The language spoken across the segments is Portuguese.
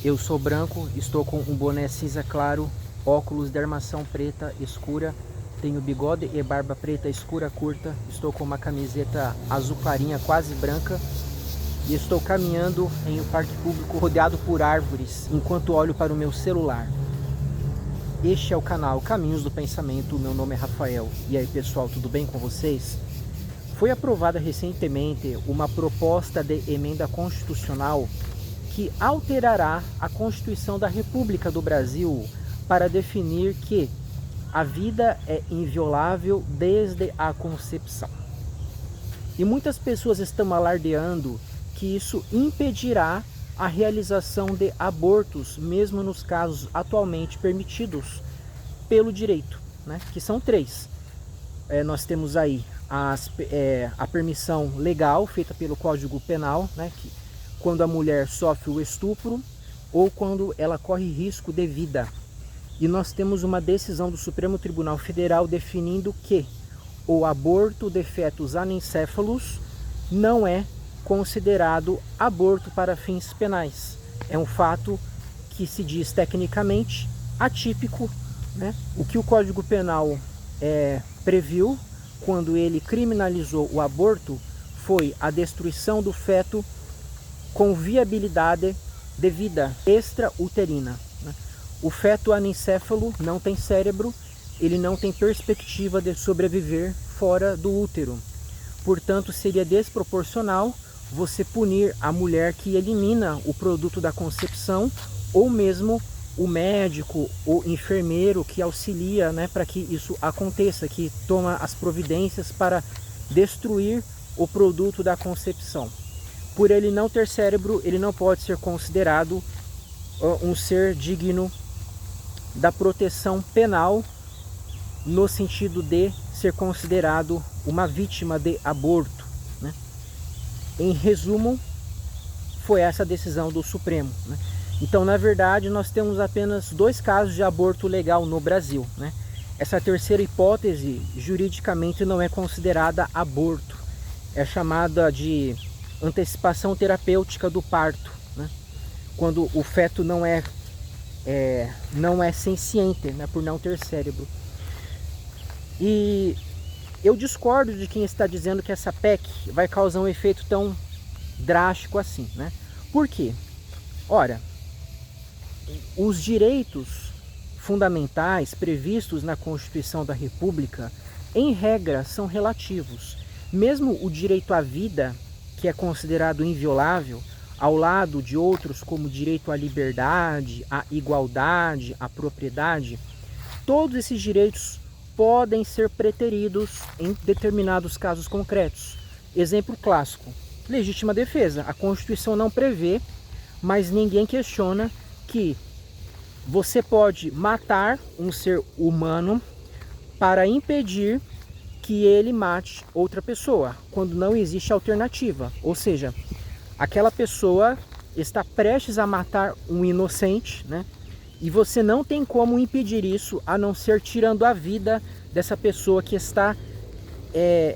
Eu sou branco, estou com um boné cinza claro, óculos de armação preta escura, tenho bigode e barba preta escura curta, estou com uma camiseta azul clarinha, quase branca, e estou caminhando em um parque público rodeado por árvores, enquanto olho para o meu celular. Este é o canal Caminhos do Pensamento, meu nome é Rafael. E aí pessoal, tudo bem com vocês? Foi aprovada recentemente uma proposta de emenda constitucional que alterará a Constituição da República do Brasil para definir que a vida é inviolável desde a concepção. E muitas pessoas estão alardeando que isso impedirá a realização de abortos, mesmo nos casos atualmente permitidos pelo direito, né? Que são 3. Nós temos aí a permissão legal feita pelo Código Penal, né? Que, quando a mulher sofre o estupro ou quando ela corre risco de vida. E nós temos uma decisão do Supremo Tribunal Federal definindo que o aborto de fetos anencéfalos não é considerado aborto para fins penais. É um fato que se diz tecnicamente atípico, né? O que o Código Penal previu quando ele criminalizou o aborto foi a destruição do feto com viabilidade de vida extrauterina. O feto anencéfalo não tem cérebro, ele não tem perspectiva de sobreviver fora do útero. Portanto, seria desproporcional você punir a mulher que elimina o produto da concepção, ou mesmo o médico ou enfermeiro que auxilia, né, para que isso aconteça, que toma as providências para destruir o produto da concepção. Por ele não ter cérebro, ele não pode ser considerado um ser digno da proteção penal, no sentido de ser considerado uma vítima de aborto, né? Em resumo, foi essa a decisão do Supremo, né? Então, na verdade, nós temos apenas 2 casos de aborto legal no Brasil, né? Essa terceira hipótese, juridicamente, não é considerada aborto. É chamada de antecipação terapêutica do parto, né? Quando o feto não é senciente, né? Por não ter cérebro. E eu discordo de quem está dizendo que essa PEC vai causar um efeito tão drástico assim, né? Por quê? Ora, os direitos fundamentais previstos na Constituição da República, em regra, são relativos. Mesmo o direito à vida, que é considerado inviolável, ao lado de outros como o direito à liberdade, à igualdade, à propriedade, todos esses direitos podem ser preteridos em determinados casos concretos. Exemplo clássico, legítima defesa. A Constituição não prevê, mas ninguém questiona que você pode matar um ser humano para impedir que ele mate outra pessoa, quando não existe alternativa. Ou seja, aquela pessoa está prestes a matar um inocente, né? E você não tem como impedir isso, a não ser tirando a vida dessa pessoa que está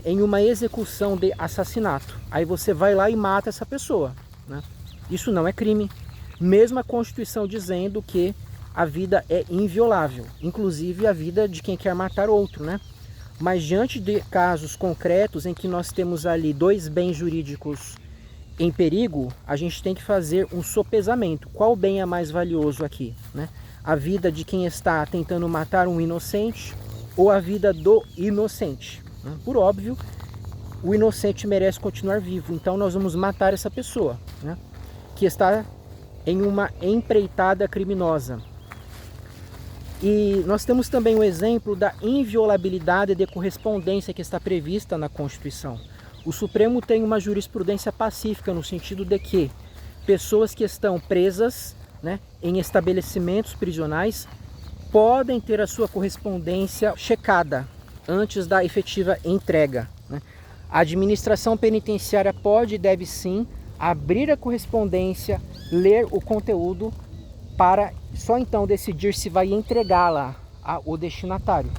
em uma execução de assassinato. Aí você vai lá e mata essa pessoa, né? Isso não é crime, mesmo a Constituição dizendo que a vida é inviolável, inclusive a vida de quem quer matar outro, né? Mas diante de casos concretos em que nós temos ali 2 bens jurídicos em perigo, a gente tem que fazer um sopesamento. Qual bem é mais valioso aqui, né? A vida de quem está tentando matar um inocente ou a vida do inocente, né? Por óbvio, o inocente merece continuar vivo, então nós vamos matar essa pessoa, né, que está em uma empreitada criminosa. E nós temos também o exemplo da inviolabilidade de correspondência que está prevista na Constituição. O Supremo tem uma jurisprudência pacífica no sentido de que pessoas que estão presas, né, em estabelecimentos prisionais podem ter a sua correspondência checada antes da efetiva entrega, né? A administração penitenciária pode e deve sim abrir a correspondência, ler o conteúdo para só então decidir se vai entregá-la ao destinatário.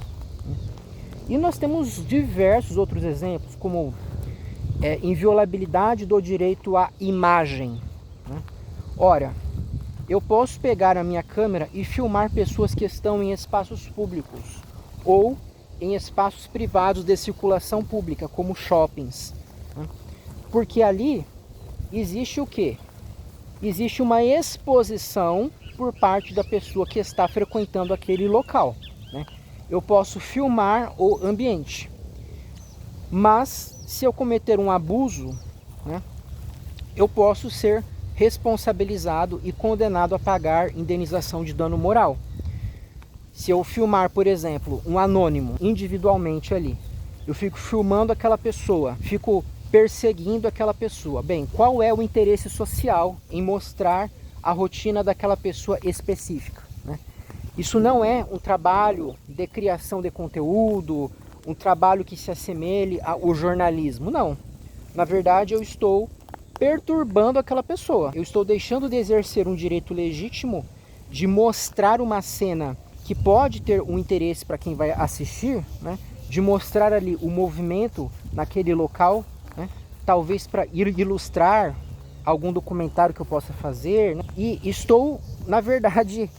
E nós temos diversos outros exemplos, como inviolabilidade do direito à imagem, né? Ora, eu posso pegar a minha câmera e filmar pessoas que estão em espaços públicos ou em espaços privados de circulação pública, como shoppings, né? Porque ali existe o quê? Existe uma exposição por parte da pessoa que está frequentando aquele local, né? Eu posso filmar o ambiente, mas se eu cometer um abuso, né, eu posso ser responsabilizado e condenado a pagar indenização de dano moral. Se eu filmar, por exemplo, um anônimo individualmente ali, eu fico filmando aquela pessoa, fico perseguindo aquela pessoa. Bem, qual é o interesse social em mostrar a rotina daquela pessoa específica, né? Isso não é um trabalho de criação de conteúdo, um trabalho que se assemelhe ao jornalismo, não. Na verdade, eu estou perturbando aquela pessoa. Eu estou deixando de exercer um direito legítimo de mostrar uma cena que pode ter um interesse para quem vai assistir, né? De mostrar ali o movimento naquele local, né? Talvez para ilustrar algum documentário que eu possa fazer, né? E estou, na verdade,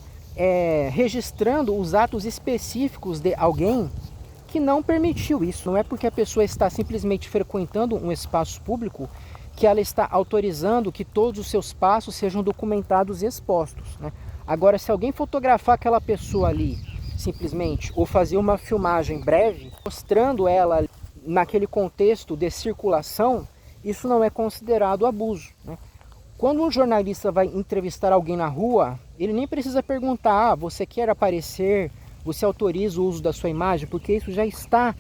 registrando os atos específicos de alguém que não permitiu isso. Não é porque a pessoa está simplesmente frequentando um espaço público que ela está autorizando que todos os seus passos sejam documentados e expostos, né? Agora, se alguém fotografar aquela pessoa ali, simplesmente, ou fazer uma filmagem breve, mostrando ela naquele contexto de circulação, isso não é considerado abuso, né? Quando um jornalista vai entrevistar alguém na rua, ele nem precisa perguntar, você quer aparecer, você autoriza o uso da sua imagem, porque isso já está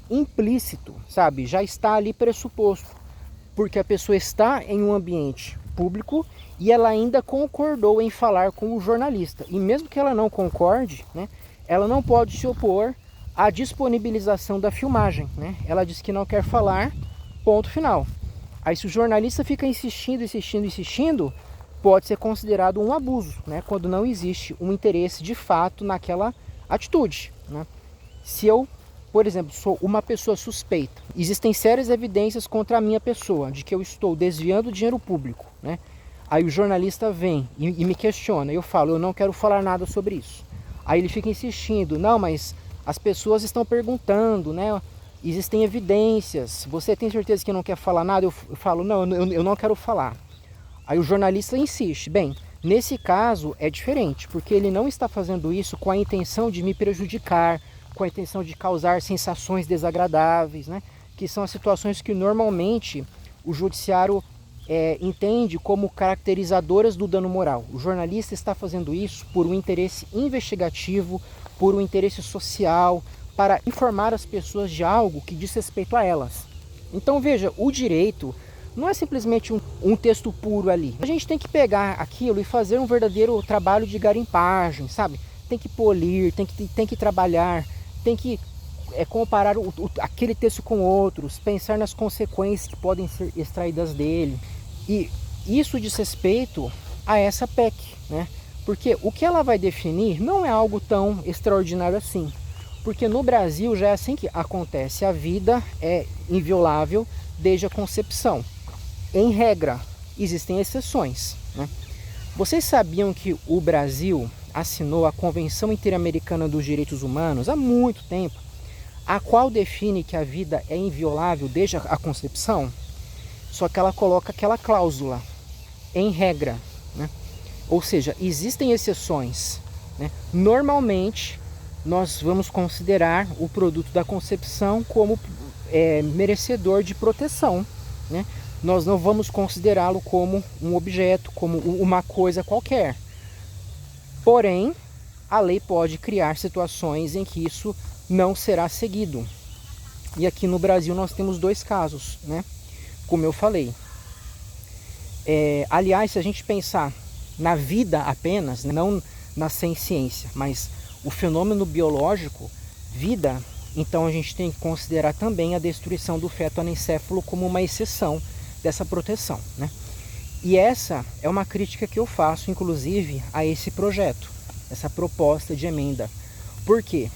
implícito, sabe? Já está ali pressuposto, porque a pessoa está em um ambiente público e ela ainda concordou em falar com o jornalista. E mesmo que ela não concorde, né, ela não pode se opor à disponibilização da filmagem, né? Ela diz que não quer falar, ponto final. Aí se o jornalista fica insistindo, pode ser considerado um abuso, né? Quando não existe um interesse de fato naquela atitude, né? Se eu, por exemplo, sou uma pessoa suspeita, existem sérias evidências contra a minha pessoa, de que eu estou desviando dinheiro público, né? Aí o jornalista vem e me questiona, eu falo, eu não quero falar nada sobre isso. Aí ele fica insistindo, não, mas as pessoas estão perguntando, né? Existem evidências, você tem certeza que não quer falar nada? Eu falo, não, eu não quero falar. Aí o jornalista insiste, bem, nesse caso é diferente, porque ele não está fazendo isso com a intenção de me prejudicar, com a intenção de causar sensações desagradáveis, né? Que são as situações que normalmente o judiciário entende como caracterizadoras do dano moral. O jornalista está fazendo isso por um interesse investigativo, por um interesse social, para informar as pessoas de algo que diz respeito a elas. Então veja, o direito não é simplesmente um texto puro ali. A gente tem que pegar aquilo e fazer um verdadeiro trabalho de garimpagem, sabe? Tem que polir, tem que trabalhar, tem que comparar aquele texto com outros, pensar nas consequências que podem ser extraídas dele. E isso diz respeito a essa PEC, né? Porque o que ela vai definir não é algo tão extraordinário assim. Porque no Brasil já é assim que acontece. A vida é inviolável desde a concepção. Em regra, existem exceções, né? Vocês sabiam que o Brasil assinou a Convenção Interamericana dos Direitos Humanos há muito tempo, a qual define que a vida é inviolável desde a concepção? Só que ela coloca aquela cláusula, em regra, né? Ou seja, existem exceções, né? Normalmente, nós vamos considerar o produto da concepção como merecedor de proteção, né? Nós não vamos considerá-lo como um objeto, como uma coisa qualquer. Porém, a lei pode criar situações em que isso não será seguido. E aqui no Brasil nós temos dois casos, né? Como eu falei. Aliás, se a gente pensar na vida apenas, não na ciência, mas o fenômeno biológico, vida, então a gente tem que considerar também a destruição do feto anencefalo como uma exceção dessa proteção, né? E essa é uma crítica que eu faço, inclusive, a esse projeto, essa proposta de emenda. Por quê?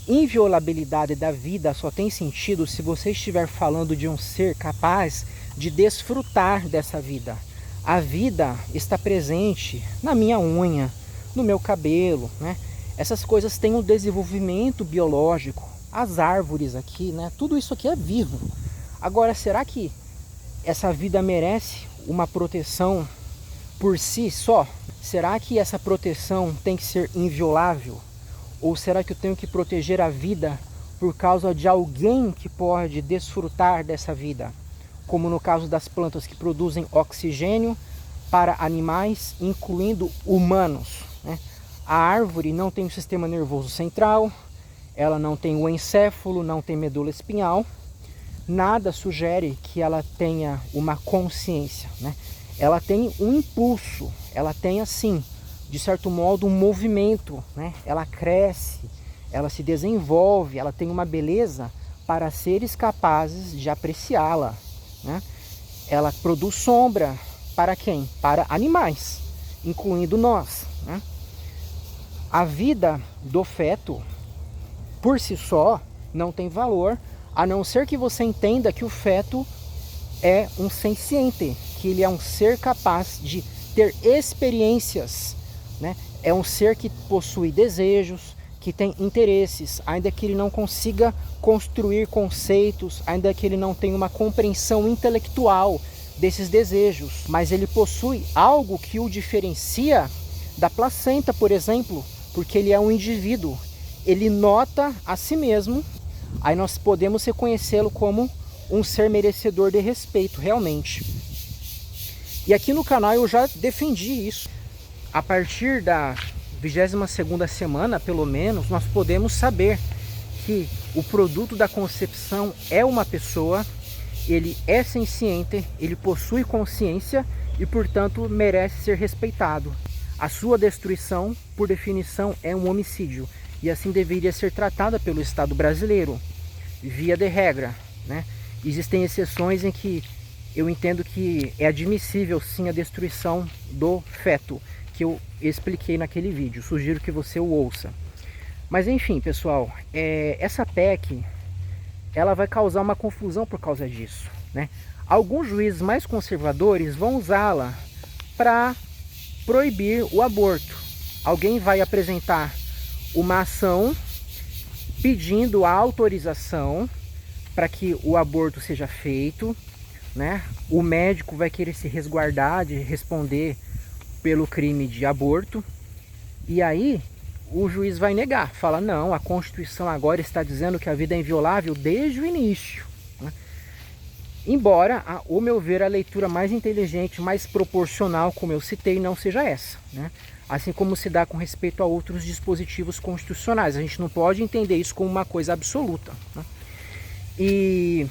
Inviolabilidade da vida só tem sentido se você estiver falando de um ser capaz de desfrutar dessa vida. A vida está presente na minha unha, no meu cabelo, né? Essas coisas têm um desenvolvimento biológico. As árvores aqui, né? Tudo isso aqui é vivo. Agora, será que essa vida merece uma proteção por si só? Será que essa proteção tem que ser inviolável? Ou será que eu tenho que proteger a vida por causa de alguém que pode desfrutar dessa vida? Como no caso das plantas que produzem oxigênio para animais, incluindo humanos, né? A árvore não tem um sistema nervoso central, ela não tem o encéfalo, não tem medula espinhal. Nada sugere que ela tenha uma consciência, né? Ela tem um impulso, ela tem assim, de certo modo, um movimento, né? Ela cresce, ela se desenvolve, ela tem uma beleza para seres capazes de apreciá-la, né? Ela produz sombra para quem? Para animais, incluindo nós, né? A vida do feto, por si só, não tem valor, a não ser que você entenda que o feto é um senciente, que ele é um ser capaz de ter experiências, né? É um ser que possui desejos, que tem interesses, ainda que ele não consiga construir conceitos, ainda que ele não tenha uma compreensão intelectual desses desejos, mas ele possui algo que o diferencia da placenta, por exemplo, porque ele é um indivíduo, ele nota a si mesmo, aí nós podemos reconhecê-lo como um ser merecedor de respeito, realmente. E aqui no canal eu já defendi isso. A partir da 22ª semana, pelo menos, nós podemos saber que o produto da concepção é uma pessoa, ele é senciente, ele possui consciência e, portanto, merece ser respeitado. A sua destruição, por definição, é um homicídio e assim deveria ser tratada pelo Estado brasileiro, via de regra, né? Existem exceções em que eu entendo que é admissível sim a destruição do feto, que eu expliquei naquele vídeo, sugiro que você o ouça. Mas enfim, pessoal, essa PEC, ela vai causar uma confusão por causa disso, né? Alguns juízes mais conservadores vão usá-la para proibir o aborto. Alguém vai apresentar uma ação pedindo a autorização para que o aborto seja feito, né? O médico vai querer se resguardar de responder pelo crime de aborto, e aí o juiz vai negar, fala, não, a Constituição agora está dizendo que a vida é inviolável desde o início, né? Embora, ao meu ver, a leitura mais inteligente, mais proporcional, como eu citei, não seja essa, né? Assim como se dá com respeito a outros dispositivos constitucionais. A gente não pode entender isso como uma coisa absoluta, né? E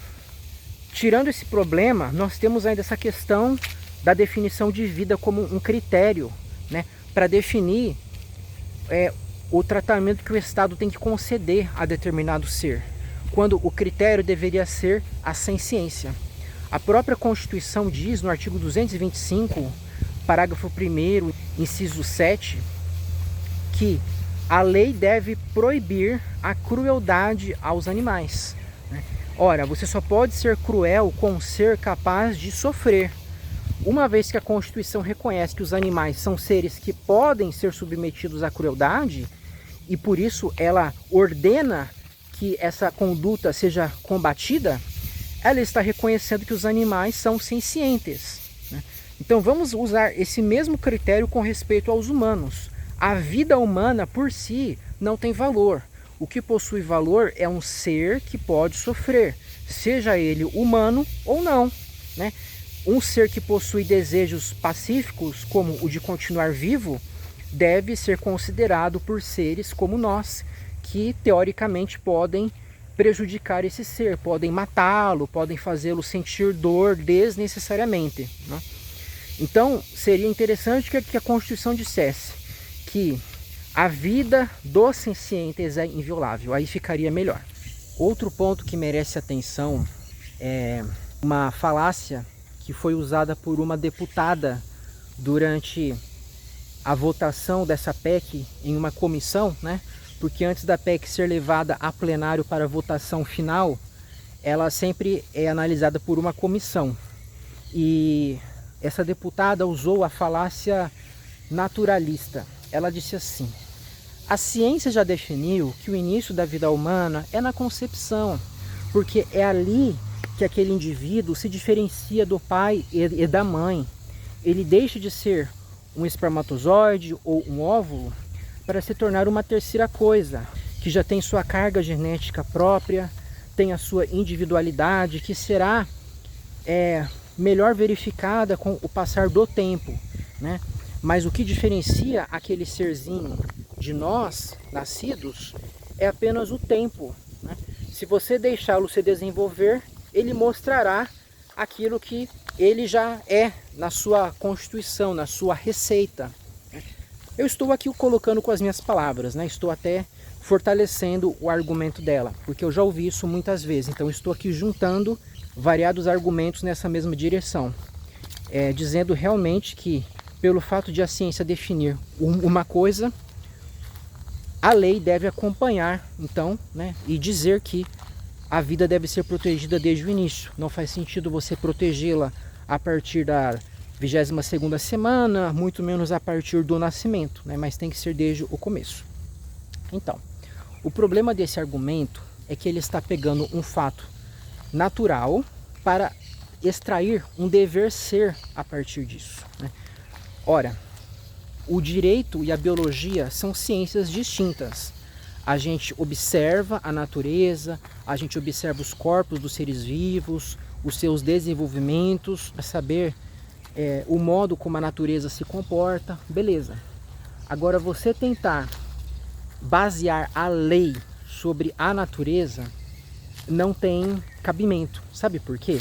tirando esse problema, nós temos ainda essa questão da definição de vida como um critério, né, para definir o tratamento que o Estado tem que conceder a determinado ser, quando o critério deveria ser a senciência. A própria Constituição diz, no artigo 225, parágrafo 1º, inciso 7, que a lei deve proibir a crueldade aos animais, né? Ora, você só pode ser cruel com um ser capaz de sofrer. Uma vez que a Constituição reconhece que os animais são seres que podem ser submetidos à crueldade, e por isso ela ordena que essa conduta seja combatida, ela está reconhecendo que os animais são sencientes, né? Então vamos usar esse mesmo critério com respeito aos humanos. A vida humana por si não tem valor. O que possui valor é um ser que pode sofrer, seja ele humano ou não, né? Um ser que possui desejos pacíficos, como o de continuar vivo, deve ser considerado por seres como nós, que teoricamente podem prejudicar esse ser, podem matá-lo, podem fazê-lo sentir dor desnecessariamente, né? Então, seria interessante que a Constituição dissesse que a vida dos sencientes é inviolável, aí ficaria melhor. Outro ponto que merece atenção é uma falácia que foi usada por uma deputada durante a votação dessa PEC em uma comissão, né? Porque antes da PEC ser levada a plenário para votação final, ela sempre é analisada por uma comissão. E essa deputada usou a falácia naturalista. Ela disse assim: a ciência já definiu que o início da vida humana é na concepção, porque é ali que aquele indivíduo se diferencia do pai e da mãe. Ele deixa de ser um espermatozoide ou um óvulo para se tornar uma terceira coisa, que já tem sua carga genética própria, tem a sua individualidade, que será melhor verificada com o passar do tempo, né? Mas o que diferencia aquele serzinho de nós, nascidos, é apenas o tempo, né? Se você deixá-lo se desenvolver, ele mostrará aquilo que ele já é na sua constituição, na sua receita. Eu estou aqui colocando com as minhas palavras, né? Estou até fortalecendo o argumento dela, porque eu já ouvi isso muitas vezes. Então estou aqui juntando variados argumentos nessa mesma direção, dizendo realmente que pelo fato de a ciência definir uma coisa, a lei deve acompanhar, então, né, e dizer que a vida deve ser protegida desde o início. Não faz sentido você protegê-la a partir da 22ª semana, muito menos a partir do nascimento, né, mas tem que ser desde o começo. Então, o problema desse argumento é que ele está pegando um fato natural para extrair um dever ser a partir disso, né? Ora, o direito e a biologia são ciências distintas. A gente observa a natureza, a gente observa os corpos dos seres vivos, os seus desenvolvimentos, para saber o modo como a natureza se comporta, beleza. Agora, você tentar basear a lei sobre a natureza não tem cabimento. Sabe por quê?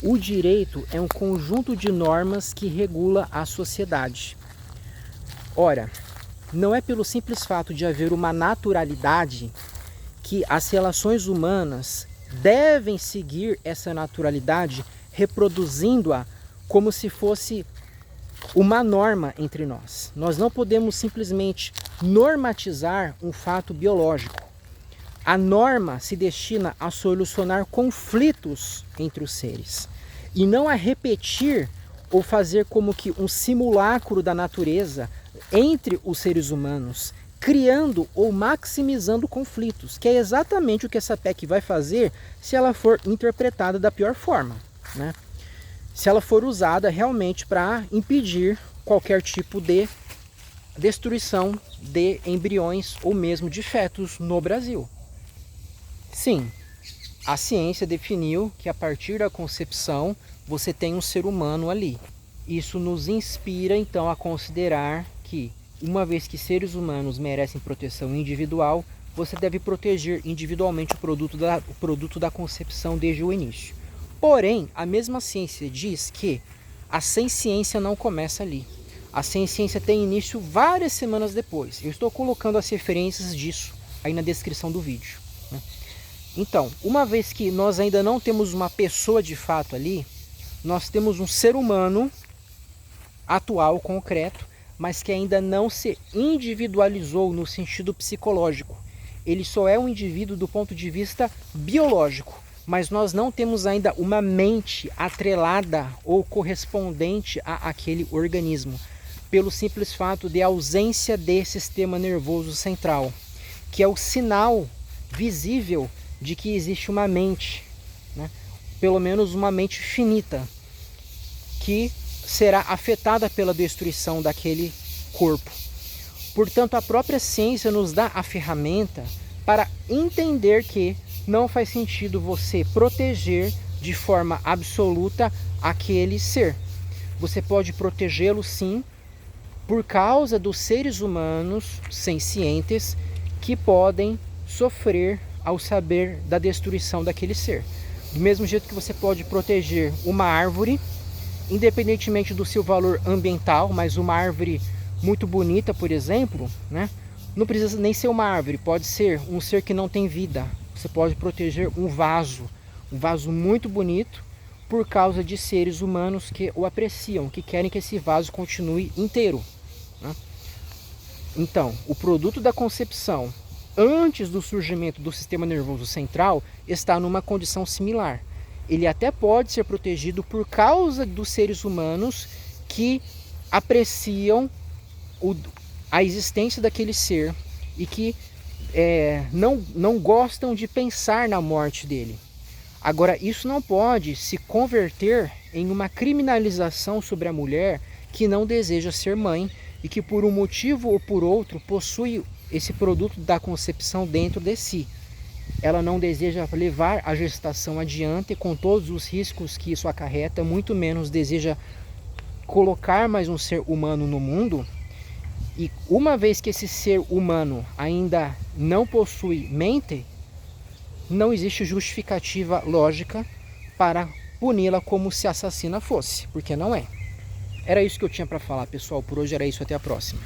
O direito é um conjunto de normas que regula a sociedade. Ora, não é pelo simples fato de haver uma naturalidade que as relações humanas devem seguir essa naturalidade, reproduzindo-a como se fosse uma norma entre nós. Nós não podemos simplesmente normatizar um fato biológico. A norma se destina a solucionar conflitos entre os seres e não a repetir ou fazer como que um simulacro da natureza entre os seres humanos, criando ou maximizando conflitos, que é exatamente o que essa PEC vai fazer se ela for interpretada da pior forma, né? Se ela for usada realmente para impedir qualquer tipo de destruição de embriões ou mesmo de fetos no Brasil. Sim, a ciência definiu que a partir da concepção você tem um ser humano ali. Isso nos inspira então a considerar que, uma vez que seres humanos merecem proteção individual, você deve proteger individualmente o produto da concepção desde o início. Porém, a mesma ciência diz que a ciência não começa ali. A ciência tem início várias semanas depois. Eu estou colocando as referências disso aí na descrição do vídeo, né? Então, uma vez que nós ainda não temos uma pessoa de fato ali, nós temos um ser humano atual, concreto, mas que ainda não se individualizou no sentido psicológico. Ele só é um indivíduo do ponto de vista biológico, mas nós não temos ainda uma mente atrelada ou correspondente àquele organismo, pelo simples fato de ausência de sistema nervoso central, que é o sinal visível de que existe uma mente, né? Pelo menos uma mente finita, que será afetada pela destruição daquele corpo. Portanto, a própria ciência nos dá a ferramenta para entender que não faz sentido você proteger de forma absoluta aquele ser. Você pode protegê-lo sim, por causa dos seres humanos sencientes que podem sofrer ao saber da destruição daquele ser. Do mesmo jeito que você pode proteger uma árvore, independentemente do seu valor ambiental, mas uma árvore muito bonita, por exemplo, né? Não precisa nem ser uma árvore, pode ser um ser que não tem vida. Você pode proteger um vaso muito bonito, por causa de seres humanos que o apreciam, que querem que esse vaso continue inteiro, né? Então, o produto da concepção, antes do surgimento do sistema nervoso central, está numa condição similar. ele até pode ser protegido por causa dos seres humanos que apreciam a existência daquele ser e que não gostam de pensar na morte dele. Agora, isso não pode se converter em uma criminalização sobre a mulher que não deseja ser mãe e que por um motivo ou por outro possui esse produto da concepção dentro de si. Ela não deseja levar a gestação adiante com todos os riscos que isso acarreta, muito menos deseja colocar mais um ser humano no mundo. E uma vez que esse ser humano ainda não possui mente, não existe justificativa lógica para puni-la como se assassina fosse, porque não é. Era isso que eu tinha para falar, pessoal. Por hoje era isso, até a próxima.